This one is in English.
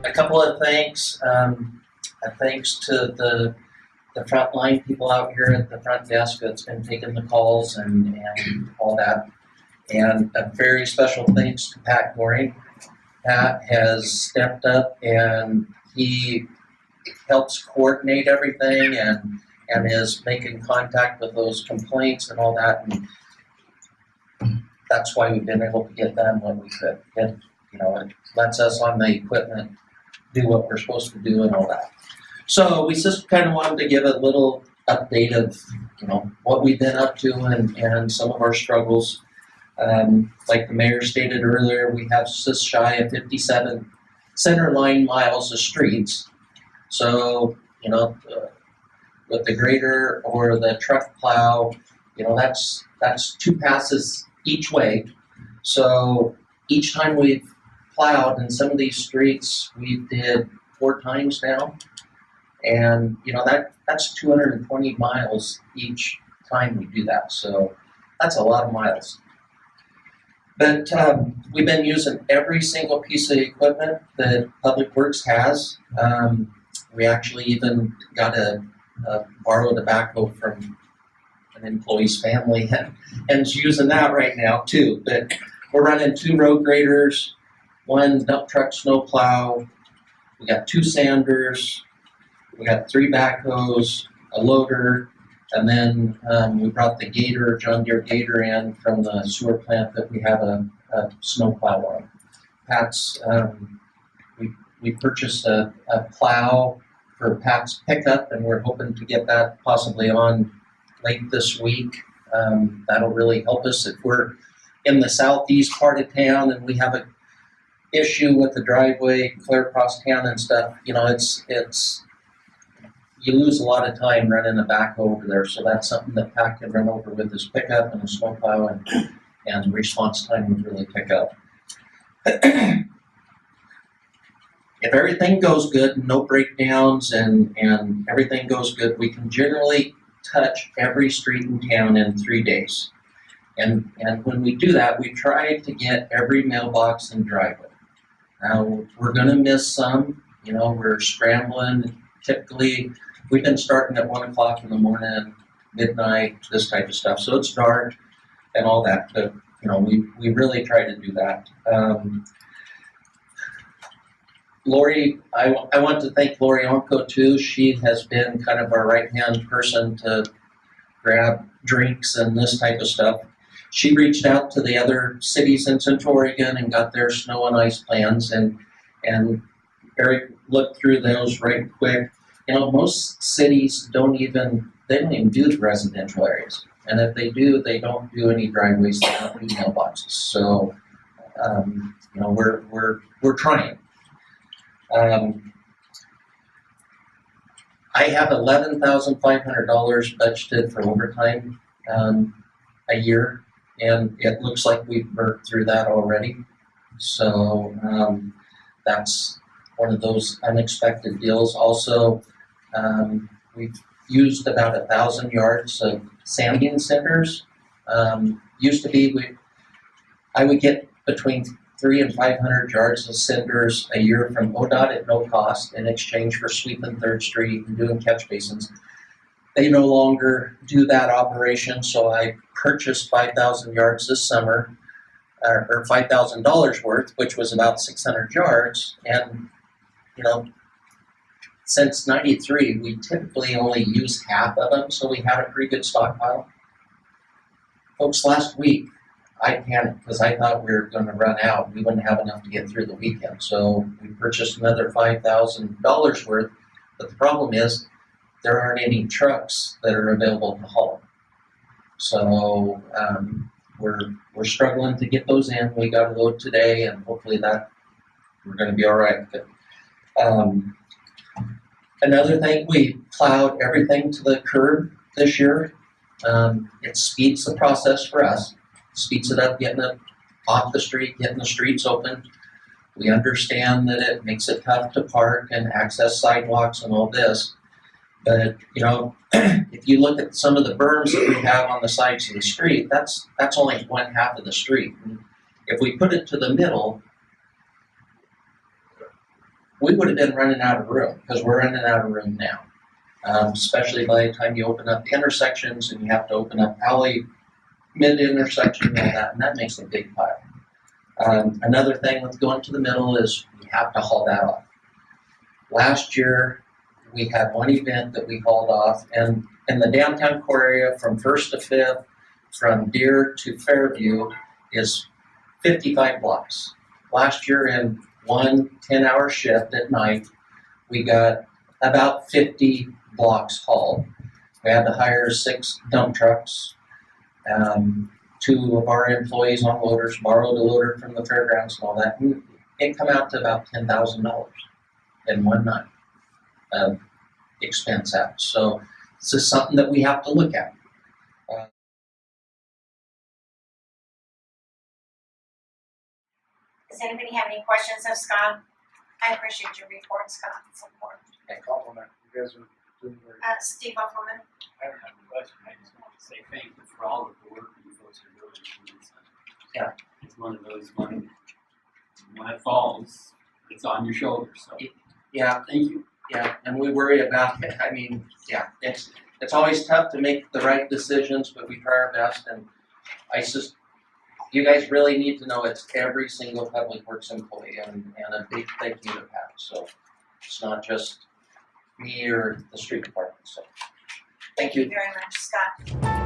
A couple of thanks. Thanks to the frontline people out here at the front desk that's been taking the calls and all that. And a very special thanks to Pat Goring. Pat has stepped up and he helps coordinate everything and is making contact with those complaints and all that. And that's why we've been able to get done what we could. It lets us on the equipment do what we're supposed to do and all that. So we just kind of wanted to give a little update of, what we've been up to and some of our struggles. Like the mayor stated earlier, we have just shy of 57 center line miles of streets. So, with the grader or the truck plow, that's 2 passes each way. So each time we've plowed in some of these streets, we did 4 times now. And, that's 220 miles each time we do that. So that's a lot of miles. But we've been using every single piece of equipment that Public Works has. We actually even got borrowed a backhoe from an employee's family and is using that right now too. But we're running 2 road graders, 1 dump truck snow plow. We got 2 sanders. We got 3 backhoes, a loader, and then we brought the Gator, John Deere Gator in from the sewer plant that we have a snow plow on. Pat's, we purchased a plow for Pat's pickup, and we're hoping to get that possibly on late this week. That'll really help us if we're in the southeast part of town and we have an issue with the driveway clear across town and stuff. It's you lose a lot of time running a backhoe over there, so that's something that Pat can run over with his pickup and a snowplow, and response time would really pick up. If everything goes good, no breakdowns, and everything goes good, we can generally touch every street in town in 3 days. And when we do that, we try to get every mailbox and driveway. Now, we're going to miss some. We're scrambling. Typically, we've been starting at 1 o'clock in the morning, midnight, this type of stuff. So it's dark and all that, but we really try to do that. Lori, I want to thank Lori Onko too. She has been kind of our right-hand person to grab drinks and this type of stuff. She reached out to the other cities in Central Oregon and got their snow and ice plans, and Eric looked through those right quick. Most cities don't even do the residential areas. And if they do, they don't do any driveways, they don't do mailboxes. So, we're trying. I have $11,500 budgeted for overtime a year, and it looks like we've burnt through that already. So that's one of those unexpected deals. Also, we've used about 1,000 yards of sanding centers. Used to be, I would get between 300 and 500 yards of cinders a year from ODOT at no cost in exchange for sweeping 3rd Street and doing catch basins. They no longer do that operation, so I purchased 5,000 yards this summer, or $5,000 worth, which was about 600 yards. And, since '93, we typically only use half of them, so we had a pretty good stockpile. Folks, last week, I panicked because I thought we were going to run out. We wouldn't have enough to get through the weekend. So we purchased another $5,000 worth. But the problem is there aren't any trucks that are available to haul. So we're struggling to get those in. We got a load today, and hopefully that we're going to be all right. But, another thing, we plowed everything to the curb this year. It speeds the process for us. Speeds it up, getting it off the street, getting the streets open. We understand that it makes it tough to park and access sidewalks and all this. But, if you look at some of the berms that we have on the sides of the street, that's only 1/2 of the street. And if we put it to the middle, we would have been running out of room, because we're running out of room now. Especially by the time you open up the intersections and you have to open up alley, mid-intersection and all that, and that makes a big pile. Another thing with going to the middle is we have to haul that off. Last year, we had one event that we hauled off, and in the downtown core area from 1st to 5th, from Deer to Fairview is 55 blocks. Last year in one 10-hour shift at night, we got about 50 blocks hauled. We had to hire 6 dump trucks. 2 of our employees on loaders borrowed a loader from the fairgrounds and all that. And it come out to about $10,000 in one night of expense out. So this is something that we have to look at. Does anybody have any questions of Scott? I appreciate your report, Scott. It's important. A compliment. You guys are doing very Steve Offerman. I don't have a question, I just want to say thank you for all of the work you folks are doing. Yeah. It's one of those, when it falls, it's on your shoulders, so. Yeah, Thank you. yeah, and we worry about it. I mean, yeah, it's always tough to make the right decisions, but we try our best. And you guys really need to know it's every single public works employee, and a big thank you to Pat. So it's not just me or the street department. So thank you. Very much, Scott.